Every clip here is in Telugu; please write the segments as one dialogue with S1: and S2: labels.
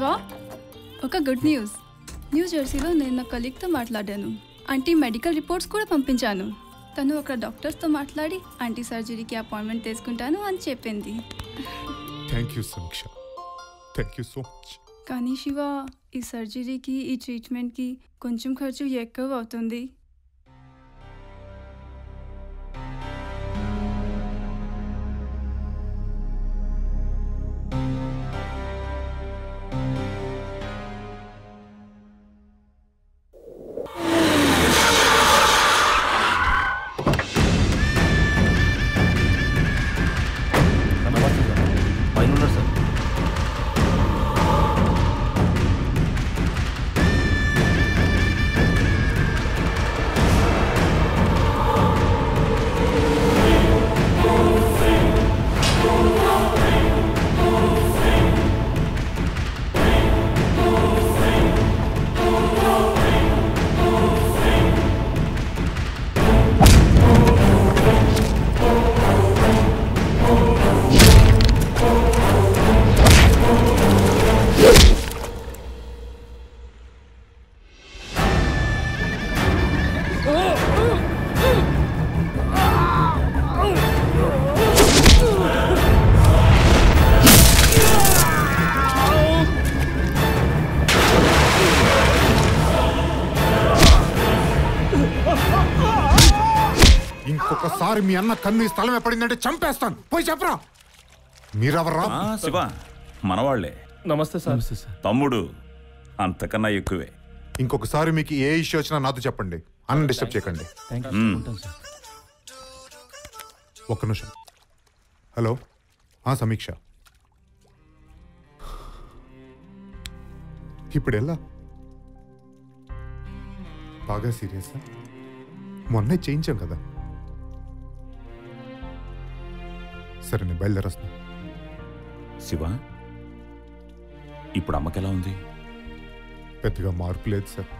S1: శివ, ఒక గుడ్ న్యూస్. న్యూ జెర్సీలో నేను నా కలీగ్తో మాట్లాడాను. ఆంటీ మెడికల్ రిపోర్ట్స్ కూడా పంపించాను. తను ఒక డాక్టర్స్తో మాట్లాడి ఆంటీ సర్జరీకి అపాయింట్మెంట్ తీసుకుంటాను అని చెప్పింది.
S2: థ్యాంక్ యూ సమీక్ష, థ్యాంక్ యూ సో మచ్.
S1: కానీ శివ, ఈ సర్జరీకి ఈ ట్రీట్మెంట్కి కొంచెం ఖర్చు ఎక్కువ అవుతుంది.
S2: ఇంకొకసారి మీ అన్న కన్ను ఈ స్థలం ఎప్పుడిందంటే చంపేస్తాను. పోయి చెప్పరా. మీరెవర్రా?
S3: శివ, మనవాళ్లే.
S4: నమస్తే సార్.
S3: తమ్ముడు అంతకన్నా ఎక్కువే.
S2: ఇంకొకసారి మీకు ఏ ఇష్యూ వచ్చినా నాతో చెప్పండి. అన్న డిస్టర్బ్ చేయకండి. ఒక్క నిమిషం. హలో, సమీక్ష. ఇప్పుడు ఎలా? బాగా సీరియస్? మొన్నే చేయించాం కదా. సరే, నేను బయలుదేరేస్తున్నా.
S3: శివ, ఇప్పుడు అమ్మకెలా ఉంది?
S2: పెద్దగా మార్పు లేదు సార్.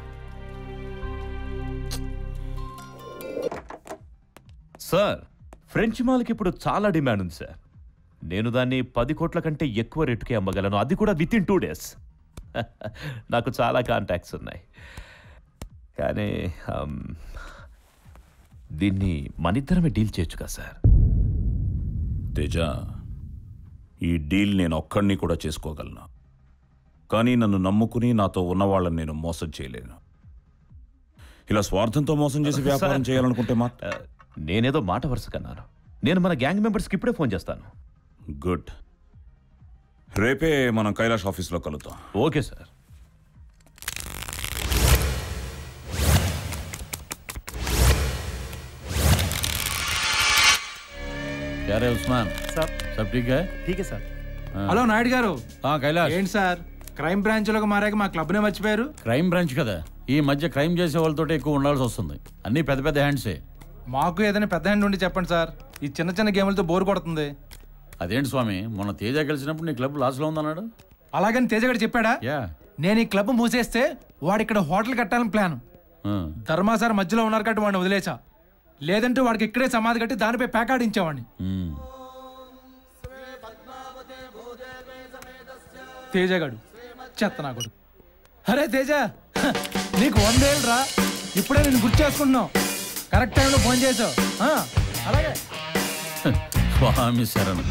S4: సార్, ఫ్రెంచ్ మాల్కి ఇప్పుడు చాలా డిమాండ్ ఉంది సార్. నేను దాన్ని 10 కోట్ల కంటే ఎక్కువ రేటుకే అమ్మగలను, అది కూడా విత్ ఇన్ 2 days. నాకు చాలా కాంటాక్ట్స్ ఉన్నాయి. కానీ దీన్ని మనిద్దరమే డీల్ చేయొచ్చుగా సార్?
S3: తేజ, ఈ డీల్ నేను ఒక్కడిని కూడా చేసుకోగలను. కానీ నన్ను నమ్ముకుని నాతో ఉన్నవాళ్ళని నేను మోసం చేయలేను. ఇలా స్వార్థంతో మోసం చేసి వ్యాపారం చేయాలనుకుంటే
S4: నేనేదో మాట వరుసకన్నాను. నేను మన గ్యాంగ్ మెంబర్స్కి ఇప్పుడే ఫోన్ చేస్తాను.
S3: గుడ్. రేపే మనం కైలాష్ ఆఫీస్లో కలుద్దాం.
S4: Okay sir.
S5: क्या रे उस्मान
S6: साहब?
S5: सब ठीक है?
S6: ठीक है सर.
S7: హలో నాయుడు గారు.
S5: కైలాష్
S7: ఏంటి సార్, క్రైమ్ బ్రాంచ్ లోకి మారాక మా క్లబ్ నే మర్చిపోయారు?
S5: క్రైమ్ బ్రాంచ్ కదా, ఈ మధ్య క్రైమ్ చేసే వాళ్ళతో ఎక్కువ ఉండాల్సి వస్తుంది. అన్ని పెద్ద పెద్ద హ్యాండ్సే.
S7: మాకు ఏదైనా పెద్ద హ్యాండ్ ఉండి చెప్పండి సార్. ఈ చిన్న చిన్న గేములతో బోర్ కొడుతుంది.
S5: అదేంటి స్వామి, మొన్న తేజ కలిసినప్పుడు నీ క్లబ్ లాస్ లో ఉందన్నాడు.
S7: అలాగని తేజ గారు చెప్పాడా? నేను ఈ క్లబ్ మూసేస్తే వాడు ఇక్కడ హోటల్ కట్టాలని ప్లాన్. ధర్మా సార్ మధ్యలో ఉన్నారు కాబట్టి వాడిని వదిలేసా. లేదంటే వాడికి ఇక్కడే సమాధి కట్టి దానిపై పేకాడించేవాడిని. తేజగాడు చెత్తనాగుడు. అరే తేజ, నీకు 100 ఏళ్ళు రా. ఇప్పుడే నేను గుర్తు చేసుకుంటున్నావు. కరెక్ట్ టైంలో ఫోన్ చేసావు. అలాగే
S5: స్వామి శరణం.